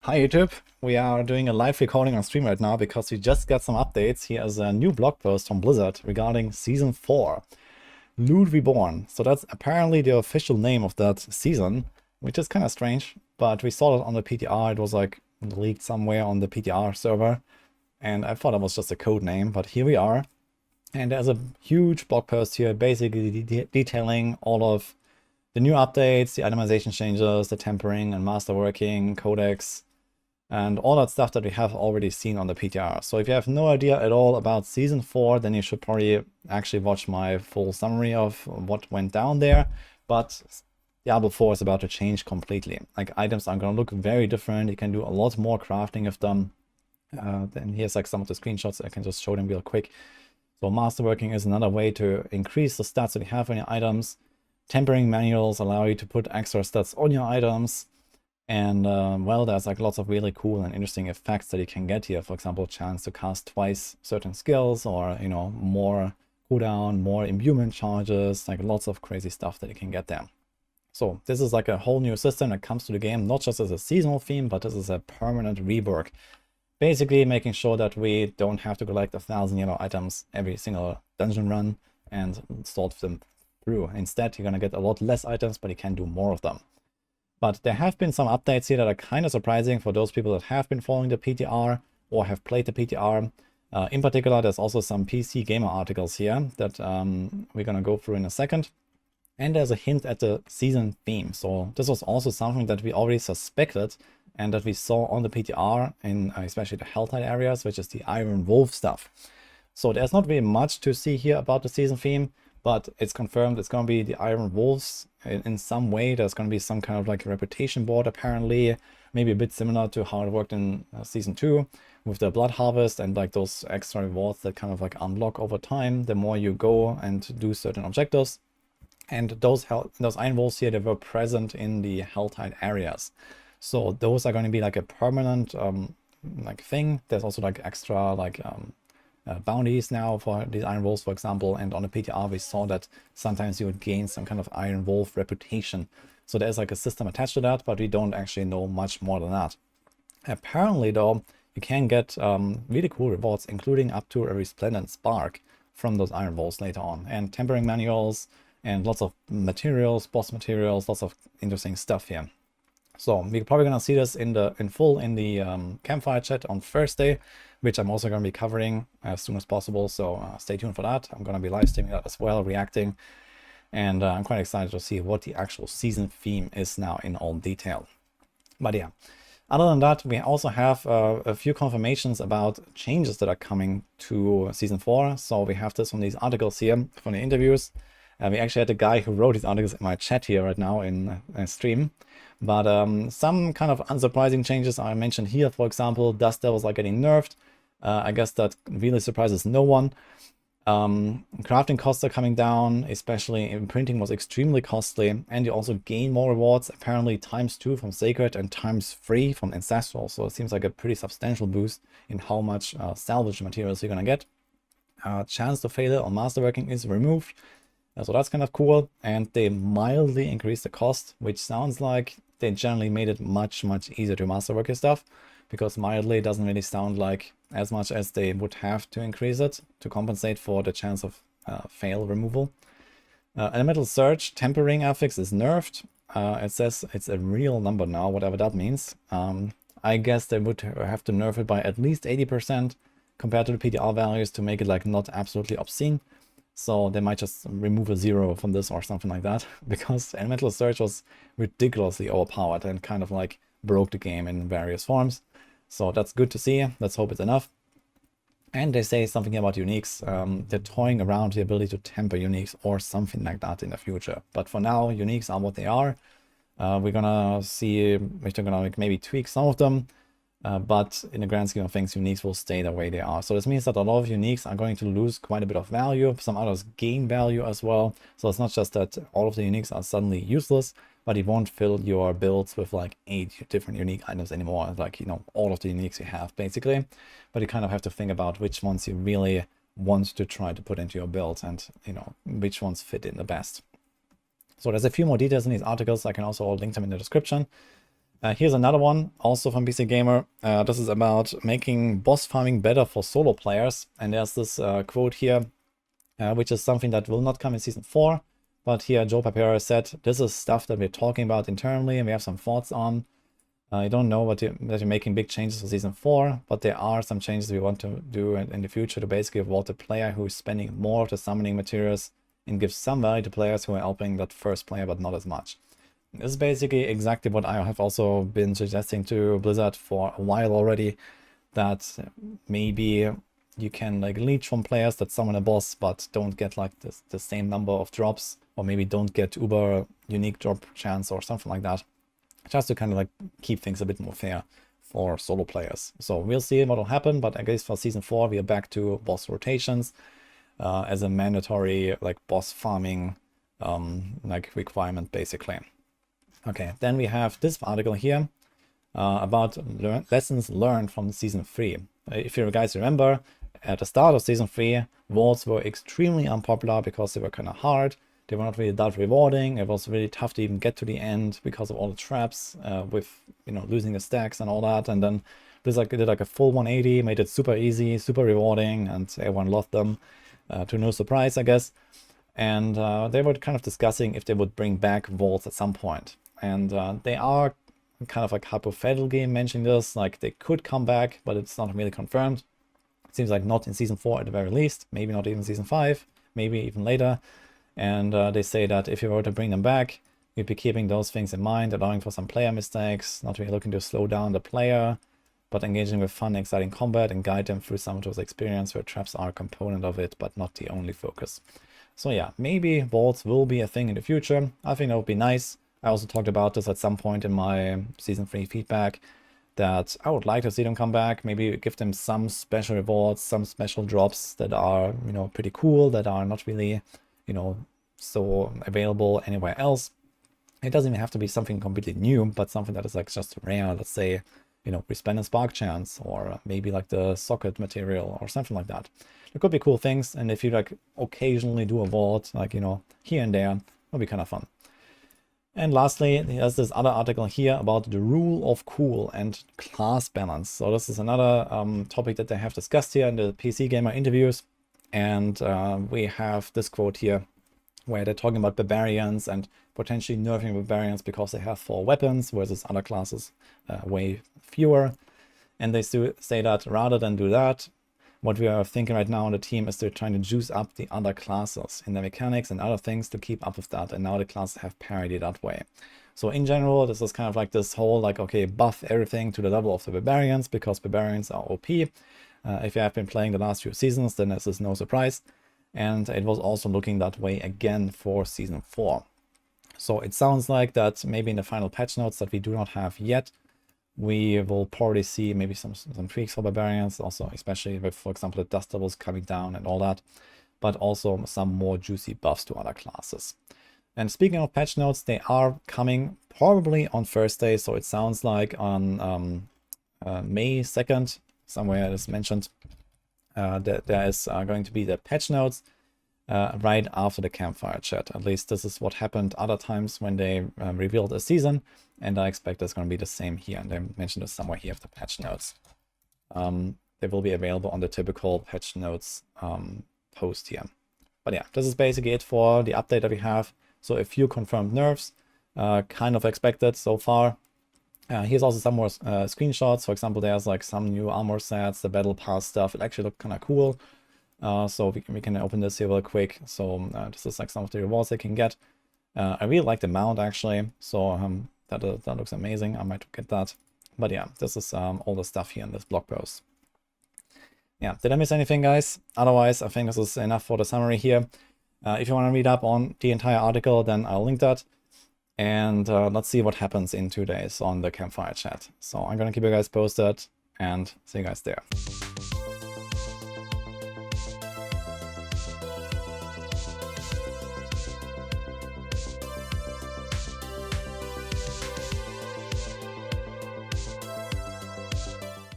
Hi YouTube, we are doing a live recording on stream right now because we just got some updates. Here is a new blog post from Blizzard regarding Season 4, Reborn. So that's apparently the official name of that season, which is kind of strange, but we saw it on the PTR. It was like leaked somewhere on the PTR server, and I thought it was just a code name, but here we are. And there's a huge blog post here basically detailing all of the new updates, the itemization changes, the tempering and masterworking, codex, and all that stuff that we have already seen on the PTR. So if you have no idea at all about Season 4, then you should probably actually watch my full summary of what went down there. But Diablo 4 is about to change completely. Like, items are going to look very different. You can do a lot more crafting of them. Then here's like some of the screenshots. I can just show them real quick. So masterworking is another way to increase the stats that you have on your items. Tempering manuals allow you to put extra stats on your items. And well, there's like lots of really cool and interesting effects that you can get here. For example, chance to cast twice certain skills, or, you know, more cooldown, more imbuement charges, like lots of crazy stuff that you can get there. So this is like a whole new system that comes to the game, not just as a seasonal theme, but this is a permanent rework. Basically making sure that we don't have to collect 1,000 yellow items every single dungeon run and sort them through. Instead, you're going to get a lot less items, but you can do more of them. But there have been some updates here that are kind of surprising for those people that have been following the PTR or have played the PTR. In particular, there's also some PCGamer articles here that we're going to go through in a second. And there's a hint at the season theme. So this was also something that we already suspected and that we saw on the PTR in especially the Helltide areas, which is the Iron Wolf stuff. So there's not really much to see here about the season theme, but it's confirmed it's going to be the Iron Wolves in some way. There's going to be some kind of like a reputation board apparently, maybe a bit similar to how it worked in Season 2 with the Blood Harvest and like those extra rewards that kind of like unlock over time the more you go and do certain objectives. And those Iron Wolves here, they were present in the Helltide areas. So those are going to be like a permanent like thing. There's also like extra like bounties now for these Iron Wolves, for example. And on the PTR, we saw that sometimes you would gain some kind of Iron Wolf reputation. So there's like a system attached to that, but we don't actually know much more than that. Apparently, though, you can get really cool rewards, including up to a Resplendent Spark from those Iron Wolves later on. And tempering manuals, and lots of materials, boss materials, lots of interesting stuff here. So we're probably going to see this in full in the campfire chat on Thursday, which I'm also going to be covering as soon as possible. So stay tuned for that. I'm going to be live streaming that as well, reacting. And I'm quite excited to see what the actual season theme is now in all detail. But yeah, other than that, we also have a few confirmations about changes that are coming to Season 4. So we have this from these articles here, from the interviews. We actually had a guy who wrote these articles in my chat here right now in stream. But some kind of unsurprising changes are mentioned here. For example, dust devils are getting nerfed. I guess that really surprises no one. Crafting costs are coming down, especially imprinting was extremely costly. And you also gain more rewards, apparently ×2 from Sacred and ×3 from Ancestral. So it seems like a pretty substantial boost in how much salvage materials you're going to get. Chance to failure on masterworking is removed. So that's kind of cool, and they mildly increased the cost, which sounds like they generally made it much easier to masterwork your stuff, because mildly doesn't really sound like as much as they would have to increase it to compensate for the chance of fail removal. Elemental Surge tempering affix is nerfed. It says it's a real number now, whatever that means. I guess they would have to nerf it by at least 80% compared to the PTR values to make it like not absolutely obscene. So they might just remove a 0 from this or something like that, because Elemental Surge was ridiculously overpowered and kind of like broke the game in various forms. So that's good to see. Let's hope it's enough. And they say something about uniques. They're toying around the ability to temper uniques or something like that in the future. But for now, uniques are what they are. We're gonna see if they're gonna maybe tweak some of them. But in the grand scheme of things, uniques will stay the way they are. So this means that a lot of uniques are going to lose quite a bit of value. Some others gain value as well. So it's not just that all of the uniques are suddenly useless, but you won't fill your builds with like 8 different unique items anymore. Like, you know, all of the uniques you have basically. But you kind of have to think about which ones you really want to try to put into your build and, you know, which ones fit in the best. So there's a few more details in these articles. I can also link them in the description. Here's another one, also from PCGamer. This is about making boss farming better for solo players. And there's this quote here, which is something that will not come in Season 4. But here Joe Papera said, this is stuff that we're talking about internally and we have some thoughts on. I don't know that you're making big changes for Season 4, but there are some changes we want to do in the future to basically reward the player who is spending more to summoning materials and give some value to players who are helping that first player, but not as much. This is basically exactly what I have also been suggesting to Blizzard for a while already, that maybe you can like leech from players that summon a boss but don't get like the same number of drops, or maybe don't get uber unique drop chance or something like that, just to kind of like keep things a bit more fair for solo players. So we'll see what will happen, but I guess for Season 4 we are back to boss rotations as a mandatory like boss farming like requirement basically. Okay, then we have this article here about lessons learned from Season 3. If you guys remember, at the start of Season 3, vaults were extremely unpopular because they were kind of hard. They were not really that rewarding. It was really tough to even get to the end because of all the traps with, you know, losing the stacks and all that. And then Blizzard did like a full 180, made it super easy, super rewarding, and everyone loved them, to no surprise, I guess. And they were kind of discussing if they would bring back vaults at some point. And they are kind of like hypothetically mentioning this, like they could come back, but it's not really confirmed. It seems like not in Season 4 at the very least, maybe not even Season 5, maybe even later. And they say that if you were to bring them back, you'd be keeping those things in mind, allowing for some player mistakes, not really looking to slow down the player, but engaging with fun, exciting combat and guide them through some of those experiences where traps are a component of it, but not the only focus. So yeah, maybe vaults will be a thing in the future. I think that would be nice. I also talked about this at some point in my Season 3 feedback, that I would like to see them come back, maybe give them some special rewards, some special drops that are, you know, pretty cool, that are not really, you know, so available anywhere else. It doesn't even have to be something completely new, but something that is like just rare, let's say, you know, resplendent spark chance, or maybe like the socket material or something like that. There could be cool things, and if you like occasionally do a vault, like, you know, here and there, it'll be kind of fun. And lastly, there's this other article here about the rule of cool and class balance. So this is another topic that they have discussed here in the PCGamer interviews. And we have this quote here where they're talking about barbarians and potentially nerfing barbarians because they have 4 weapons, versus other classes way fewer. And they say that rather than do that, what we are thinking right now on the team is they're trying to juice up the other classes in the mechanics and other things to keep up with that. And now the classes have parity that way. So in general, this is kind of like this whole like, okay, buff everything to the level of the barbarians because barbarians are OP. If you have been playing the last few seasons, then this is no surprise. And it was also looking that way again for Season 4. So it sounds like that maybe in the final patch notes that we do not have yet, we will probably see maybe some tweaks for barbarians, also especially with, for example, the dust levels coming down and all that, but also some more juicy buffs to other classes. And speaking of patch notes, they are coming probably on Thursday, so it sounds like on May 2nd, somewhere it is mentioned, that there is going to be the patch notes right after the campfire chat. At least this is what happened other times when they revealed a season, and I expect it's going to be the same here. And they mentioned this somewhere here of the patch notes. They will be available on the typical patch notes post here. But yeah, this is basically it for the update that we have. So a few confirmed nerfs, kind of expected so far. Here's also some more screenshots. For example, there's like some new armor sets, the battle pass stuff. It actually looked kind of cool. So we can open this here real quick. So this is like some of the rewards they can get. I really like the mount actually. So that looks amazing. I might get that. But yeah, this is all the stuff here in this blog post. Yeah, did I miss anything, guys? Otherwise, I think this is enough for the summary here. If you want to read up on the entire article, then I'll link that. And let's see what happens in 2 days on the campfire chat. So I'm going to keep you guys posted and see you guys there.